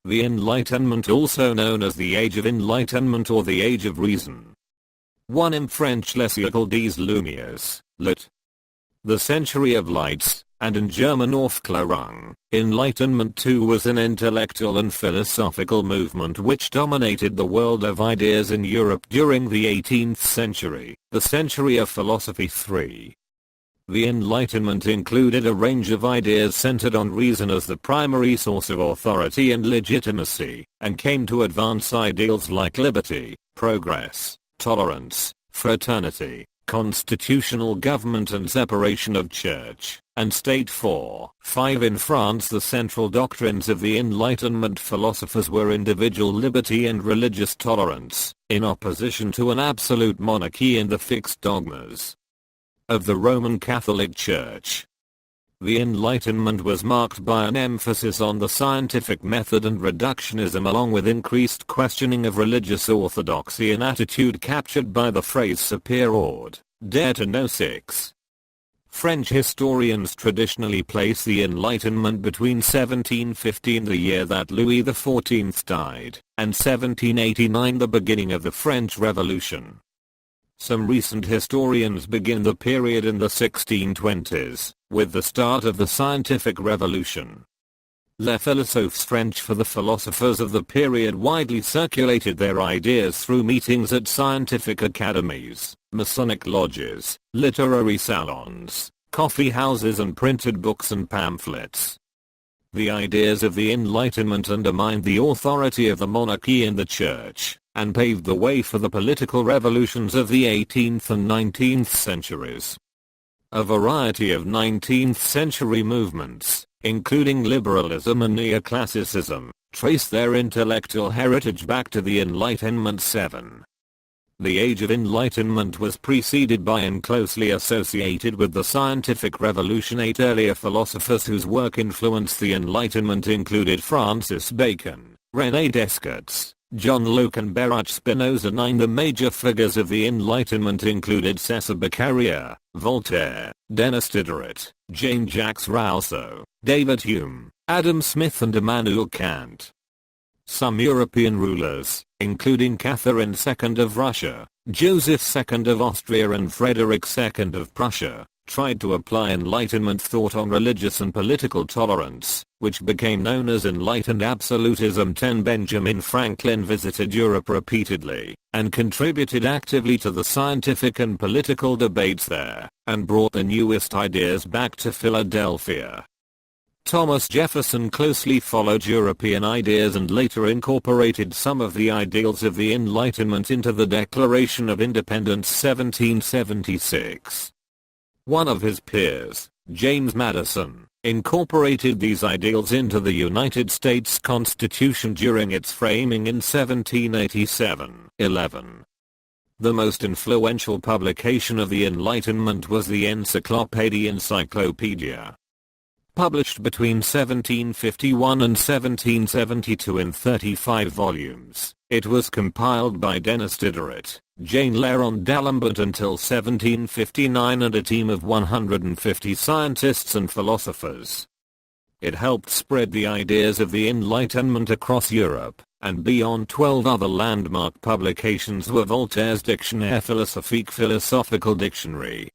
The Enlightenment, also known as the Age of Enlightenment or the Age of Reason. 1 in French Le siècle des Lumières, lit. The Century of Lights, and in German Aufklärung. Enlightenment 2 was an intellectual and philosophical movement which dominated the world of ideas in Europe during the 18th century, the century of philosophy 3. The Enlightenment included a range of ideas centered on reason as the primary source of authority and legitimacy, and came to advance ideals like liberty, progress, tolerance, fraternity, constitutional government and separation of church and state. 4. 5 in France. The central doctrines of the Enlightenment philosophers were individual liberty and religious tolerance, in opposition to an absolute monarchy and the fixed dogmas of the Roman Catholic Church. The Enlightenment was marked by an emphasis on the scientific method and reductionism, along with increased questioning of religious orthodoxy, an attitude captured by the phrase Sapere aude, dare to know. 6. French historians traditionally place the Enlightenment between 1715, the year that Louis XIV died, and 1789, the beginning of the French Revolution. Some recent historians begin the period in the 1620s, with the start of the scientific revolution. Les philosophes, French for the philosophers of the period, widely circulated their ideas through meetings at scientific academies, Masonic lodges, literary salons, coffee houses, and printed books and pamphlets. The ideas of the Enlightenment undermined the authority of the monarchy and the church, and paved the way for the political revolutions of the 18th and 19th centuries. A variety of 19th century movements, including liberalism and neoclassicism, trace their intellectual heritage back to the Enlightenment. 7. The Age of Enlightenment was preceded by and closely associated with the scientific revolution. 8 earlier philosophers whose work influenced the Enlightenment included Francis Bacon, René Descartes, John Locke, and Baruch Spinoza. 9 The major figures of the Enlightenment included César Beccaria, Voltaire, Denis Diderot, Jean-Jacques Rousseau, David Hume, Adam Smith, and Immanuel Kant. Some European rulers, including Catherine II of Russia, Joseph II of Austria, and Frederick II of Prussia, tried to apply Enlightenment thought on religious and political tolerance, which became known as enlightened absolutism. 10 Benjamin Franklin visited Europe repeatedly, and contributed actively to the scientific and political debates there, and brought the newest ideas back to Philadelphia. Thomas Jefferson closely followed European ideas and later incorporated some of the ideals of the Enlightenment into the Declaration of Independence 1776. One of his peers, James Madison, incorporated these ideals into the United States Constitution during its framing in 1787. 11. The most influential publication of the Enlightenment was the Encyclopedia. Published between 1751 and 1772 in 35 volumes, it was compiled by Denis Diderot, Jean Léron d'Alembert until 1759 and a team of 150 scientists and philosophers. It helped spread the ideas of the Enlightenment across Europe and beyond. 12 other landmark publications were Voltaire's Dictionnaire philosophique, Philosophical Dictionary,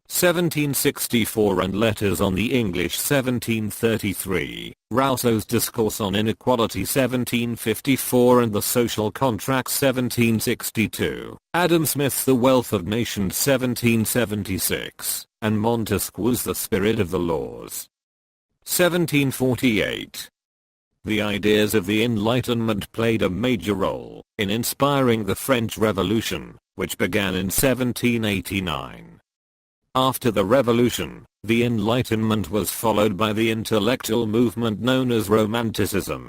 1764, and Letters on the English 1733, Rousseau's Discourse on Inequality 1754, and The Social Contract 1762, Adam Smith's The Wealth of Nations 1776, and Montesquieu's The Spirit of the Laws 1748. The ideas of the Enlightenment played a major role in inspiring the French Revolution, which began in 1789. After the Revolution, the Enlightenment was followed by the intellectual movement known as Romanticism,